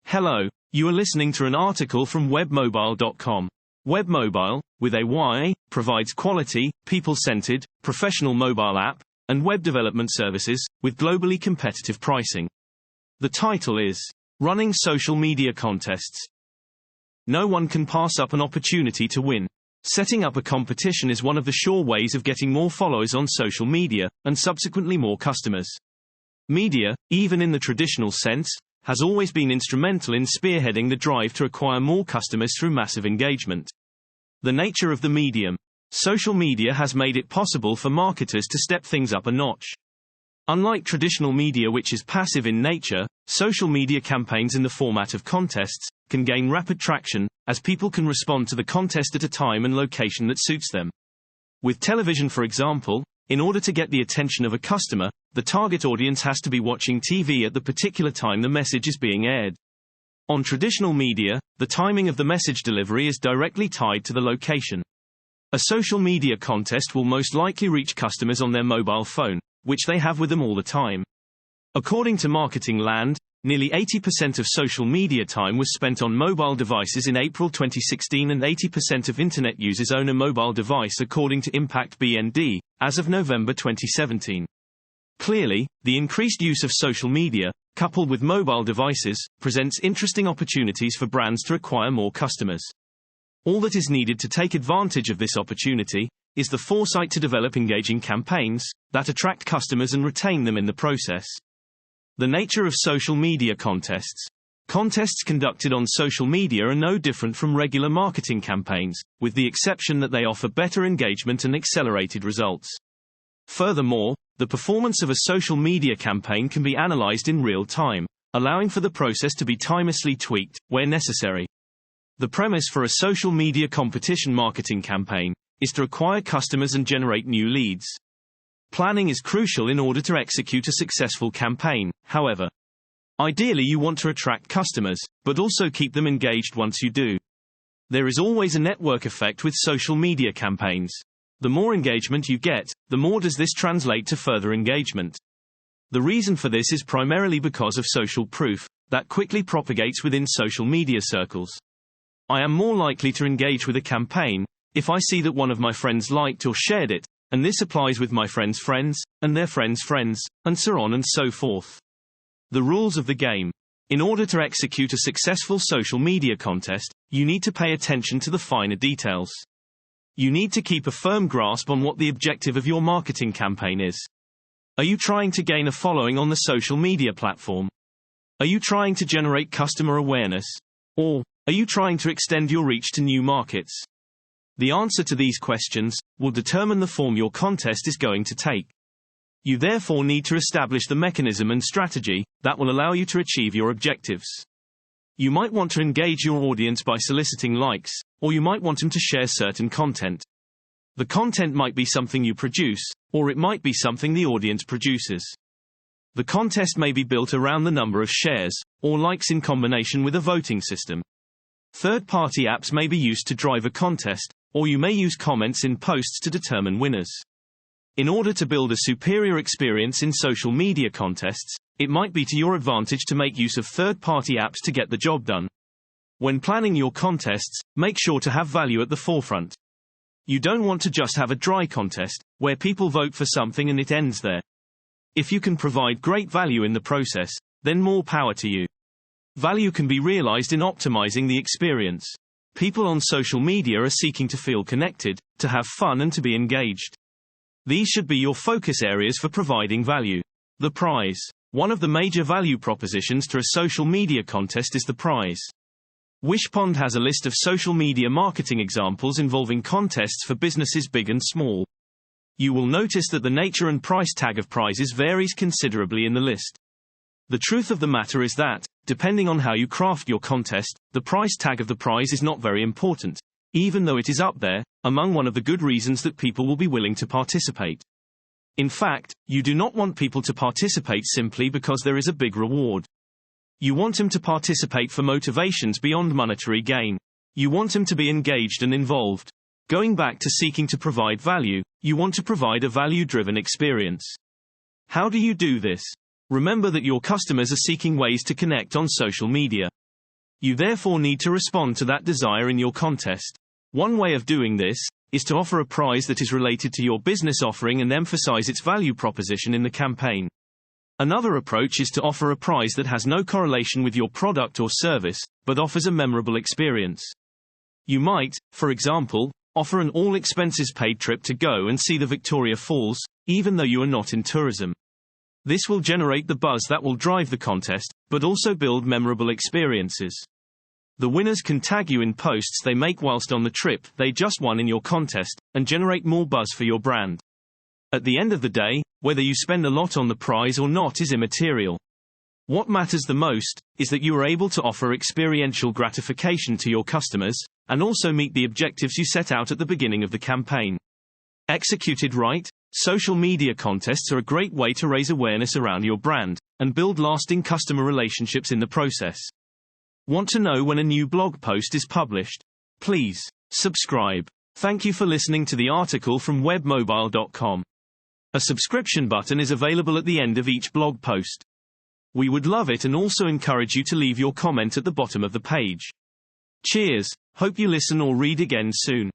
Hello, you are listening to an article from webmobile.com. Webmobile, with a Y, provides quality, people-centered, professional mobile app and web development services with globally competitive pricing. The title is Running Social Media Contests. No one can pass up an opportunity to win. Setting up a competition is one of the sure ways of getting more followers on social media, and subsequently more customers. Media, even in the traditional sense, has always been instrumental in spearheading the drive to acquire more customers through massive engagement. The nature of the medium, social media, has made it possible for marketers to step things up a notch. Unlike traditional media, which is passive in nature, social media campaigns in the format of contests can gain rapid traction, as people can respond to the contest at a time and location that suits them. With television, for example, in order to get the attention of a customer, the target audience has to be watching TV at the particular time the message is being aired. On traditional media, the timing of the message delivery is directly tied to the location. A social media contest will most likely reach customers on their mobile phone, which they have with them all the time. According to Marketing Land, nearly 80% of social media time was spent on mobile devices in April 2016, and 80% of Internet users own a mobile device, according to Impact BND, as of November 2017. Clearly, the increased use of social media, coupled with mobile devices, presents interesting opportunities for brands to acquire more customers. All that is needed to take advantage of this opportunity is the foresight to develop engaging campaigns that attract customers and retain them in the process. The nature of social media contests. Contests conducted on social media are no different from regular marketing campaigns, with the exception that they offer better engagement and accelerated results. Furthermore, the performance of a social media campaign can be analyzed in real time, allowing for the process to be timelessly tweaked, where necessary. The premise for a social media competition marketing campaign is to acquire customers and generate new leads. Planning is crucial in order to execute a successful campaign, however. Ideally, you want to attract customers, but also keep them engaged once you do. There is always a network effect with social media campaigns. The more engagement you get, the more does this translate to further engagement. The reason for this is primarily because of social proof that quickly propagates within social media circles. I am more likely to engage with a campaign if I see that one of my friends liked or shared it, and this applies with my friends' friends, and their friends' friends, and so on and so forth. The rules of the game. In order to execute a successful social media contest, you need to pay attention to the finer details. You need to keep a firm grasp on what the objective of your marketing campaign is. Are you trying to gain a following on the social media platform? Are you trying to generate customer awareness? Or are you trying to extend your reach to new markets? The answer to these questions will determine the form your contest is going to take. You therefore need to establish the mechanism and strategy that will allow you to achieve your objectives. You might want to engage your audience by soliciting likes, or you might want them to share certain content. The content might be something you produce, or it might be something the audience produces. The contest may be built around the number of shares, or likes in combination with a voting system. Third-party apps may be used to drive a contest, or you may use comments in posts to determine winners. In order to build a superior experience in social media contests, it might be to your advantage to make use of third-party apps to get the job done. When planning your contests, make sure to have value at the forefront. You don't want to just have a dry contest, where people vote for something and it ends there. If you can provide great value in the process, then more power to you. Value can be realized in optimizing the experience. People on social media are seeking to feel connected, to have fun and to be engaged. These should be your focus areas for providing value. The prize. One of the major value propositions to a social media contest is the prize. Wishpond has a list of social media marketing examples involving contests for businesses big and small. You will notice that the nature and price tag of prizes varies considerably in the list. The truth of the matter is that, depending on how you craft your contest, the price tag of the prize is not very important, even though it is up there, among one of the good reasons that people will be willing to participate. In fact, you do not want people to participate simply because there is a big reward. You want them to participate for motivations beyond monetary gain. You want them to be engaged and involved. Going back to seeking to provide value, you want to provide a value-driven experience. How do you do this? Remember that your customers are seeking ways to connect on social media. You therefore need to respond to that desire in your contest. One way of doing this is to offer a prize that is related to your business offering and emphasize its value proposition in the campaign. Another approach is to offer a prize that has no correlation with your product or service, but offers a memorable experience. You might, for example, offer an all-expenses-paid trip to go and see the Victoria Falls, even though you are not in tourism. This will generate the buzz that will drive the contest, but also build memorable experiences. The winners can tag you in posts they make whilst on the trip they just won in your contest, and generate more buzz for your brand. At the end of the day, whether you spend a lot on the prize or not is immaterial. What matters the most is that you are able to offer experiential gratification to your customers, and also meet the objectives you set out at the beginning of the campaign. Executed right, social media contests are a great way to raise awareness around your brand, and build lasting customer relationships in the process. Want to know when a new blog post is published? Please subscribe. Thank you for listening to the article from webmobile.com. A subscription button is available at the end of each blog post. We would love it and also encourage you to leave your comment at the bottom of the page. Cheers, hope you listen or read again soon.